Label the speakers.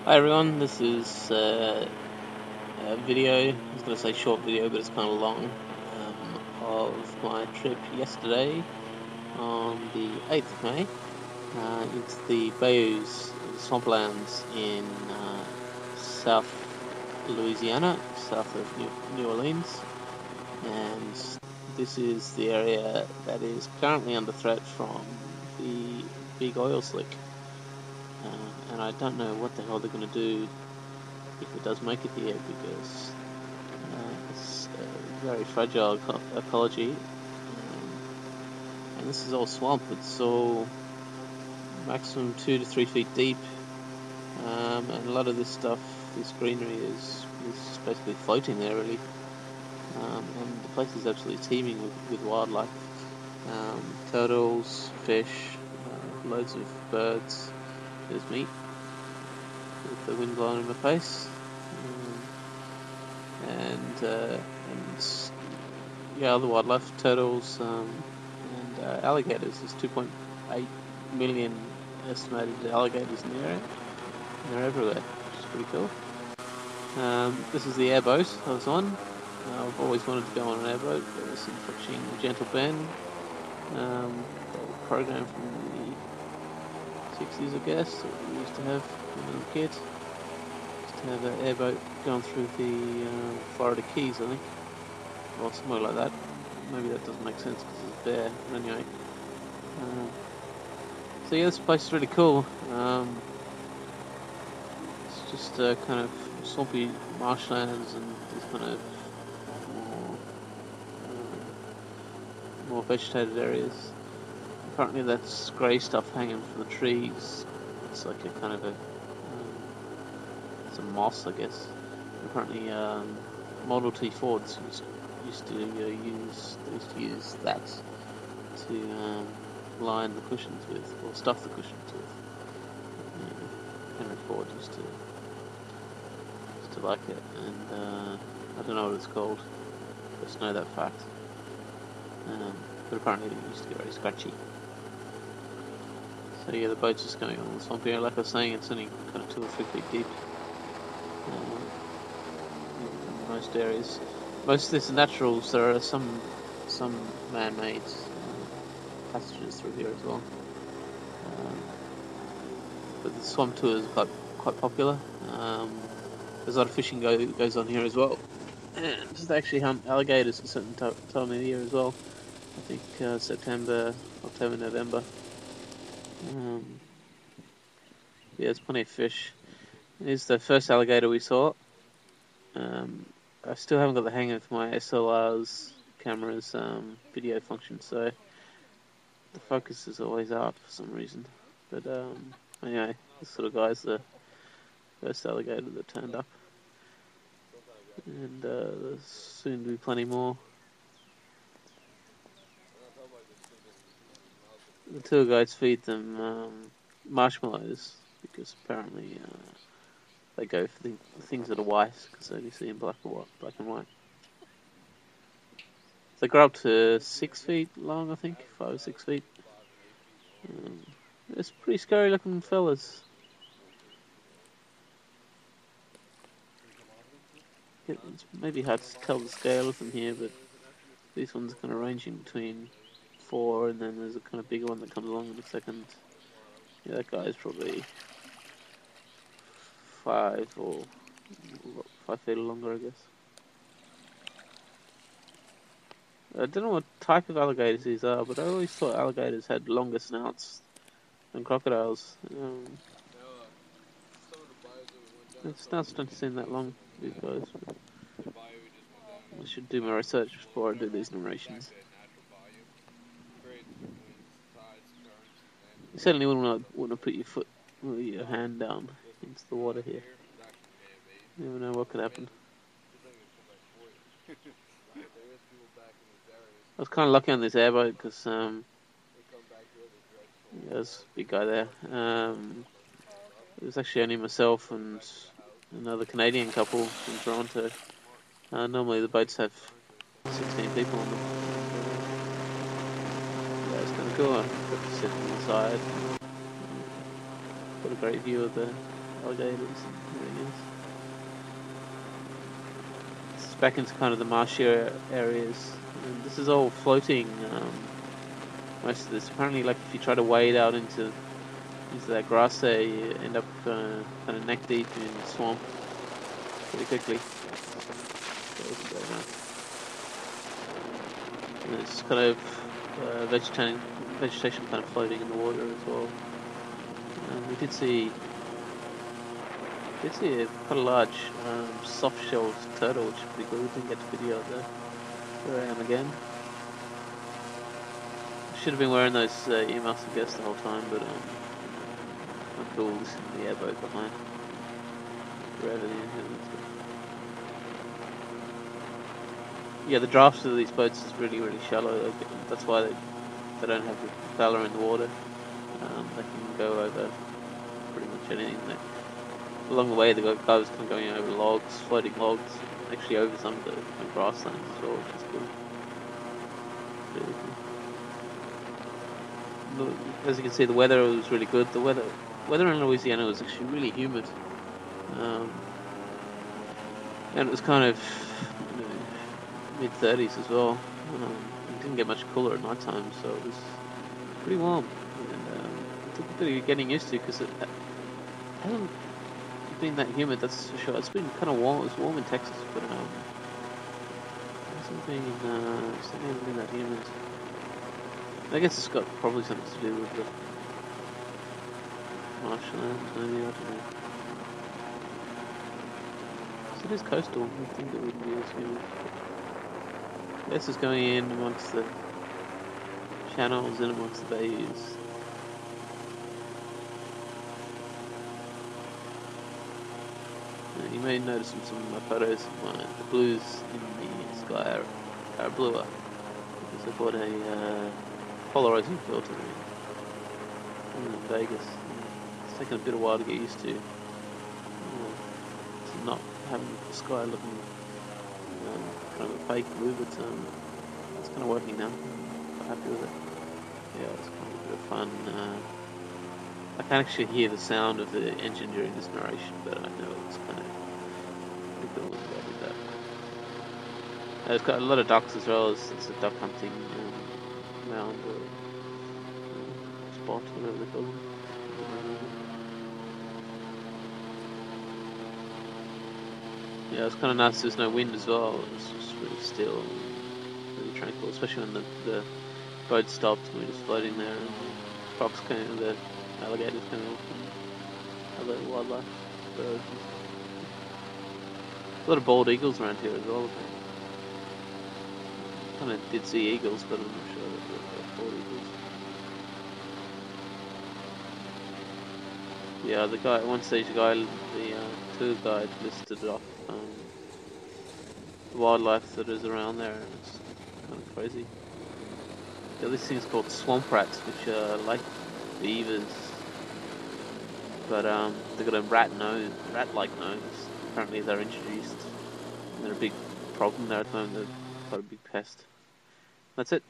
Speaker 1: Hi everyone, this is a video, I was going to say short video, but it's kind of long, of my trip yesterday on the 8th of May into the Bayous, the swamplands in South Louisiana, south of New Orleans, and this is the area that is currently under threat from the big oil slick. And I don't know what the hell they're going to do if it does make it here, because it's a very fragile ecology, and this is all swamp. It's all maximum 2 to 3 feet deep, and a lot of this stuff, this greenery, is basically floating there, really. And the place is absolutely teeming with wildlife, turtles, fish, loads of birds. There's me with the wind blowing in my face. And yeah, other wildlife, turtles, and alligators. There's 2.8 million estimated alligators in the area, and they're everywhere, which is pretty cool. This is the airboat I was on. I've always wanted to go on an airboat. There was some watching Gentle Ben, the program from the 60s, I guess, that we used to have when we were kids. To have an airboat going through the Florida Keys, I think, or somewhere like that. Maybe that doesn't make sense because it's there, but anyway. So yeah, this place is really cool. It's just kind of swampy marshlands and these kind of more vegetated areas. Apparently that's grey stuff hanging from the trees. It's like a kind of it's a moss, I guess. Apparently Model T Fords used to use that to line the cushions with, or stuff the cushions with. Henry Ford used to like it, and I don't know what it's called. I just know that fact. But apparently it used to get very scratchy. So yeah, the boat's just going on the swamp area. Like I was saying, it's only kind of 2 or 3 feet deep. In most areas. Most of this is naturals. There are some man-made passages through here as well. But the swamp tour is quite popular. There's a lot of fishing goes on here as well. And they actually hunt alligators at a certain time of the year as well. I think September, October, November. Yeah, there's plenty of fish. Here's the first alligator we saw. I still haven't got the hang of my SLR's camera's video function, so the focus is always out for some reason. But anyway, this sort of guy's the first alligator that turned up, and there's soon to be plenty more. The tour guides feed them marshmallows because apparently they go for the things that are white because they only see in black and white. They grow up to 6 feet long, I think, 5 or 6 feet. It's pretty scary looking fellas. It's maybe hard to tell the scale of them here, but these ones are kind of ranging between 4, and then there's a kind of bigger one that comes along in a second. Yeah, that guy's probably 5 or 5 feet or longer, I guess. I don't know what type of alligators these are, but I always thought alligators had longer snouts than crocodiles. The snouts don't seem that long, these guys. I should do my research before I do these narrations. You certainly wouldn't want to put your hand down into the water here. You never know what could happen. I was kind of lucky on this airboat because there's a big guy there. It was actually only myself and another Canadian couple from Toronto. Normally the boats have 16 people on them. Yeah, it's kind of cool. I got to sit on the side. Got a great view of the alligators and everything else. This is back into kind of the marshier areas, and this is all floating. Most of this, apparently, like if you try to wade out into that grass there, you end up kind of neck deep in the swamp pretty quickly. And it's kind of vegetation kind of floating in the water as well. We did see a quite a large soft-shelled turtle, which is pretty cool. We didn't get to video of that. Here I am again. Should have been wearing those earmuffs, I guess, the whole time, but not cool. The airboat behind. Gravity and yeah, the draft of these boats is really, really shallow. That's why they don't have the propeller in the water. They can go over pretty much anything. Along the way, the guy was kind of going over logs, floating logs, actually over some of the grasslands as well, which is cool. Really cool. As you can see, the weather was really good. The weather in Louisiana was actually really humid, and it was kind of mid-30s as well. It didn't get much cooler at night time, so it was pretty warm. And it took a bit of getting used to because it hasn't been that humid, that's for sure. It's been kind of warm. It was warm in Texas, but it hasn't been that humid. I guess it's got probably something to do with the marshlands, maybe, I don't know. So it is coastal. I think it would be as humid. This is going in amongst the channels, in amongst the bayous. You may notice in some of my photos, the blues in the sky are bluer, because I bought a polarizing filter in Vegas. It's taken a bit of while to get used to not having the sky looking kind of a fake blue, but it's kind of working now. I'm quite happy with it. Yeah, it's kind of a bit of fun. I can actually hear the sound of the engine during this narration, but I know it's kind of pretty cool about that. It's got a lot of ducks as well. It's a duck hunting mound or spot, whatever they call them. Yeah, it's kind of nice. There's no wind as well. It's just really still, really tranquil. Especially when the boat stopped and we were just floating there, and the crocs came, the alligators came off, and other wildlife, birds. A lot of bald eagles around here as well. I kind of did see eagles, but I'm not sure that they're bald eagles. Yeah, the guy, one stage, the tour guide listed off the wildlife that is around there, and it's kind of crazy. Yeah, this thing's called swamp rats, which are like beavers, but they've got a rat-like nose. Apparently they're introduced, and they're a big problem there at the moment. They're quite a big pest. That's it.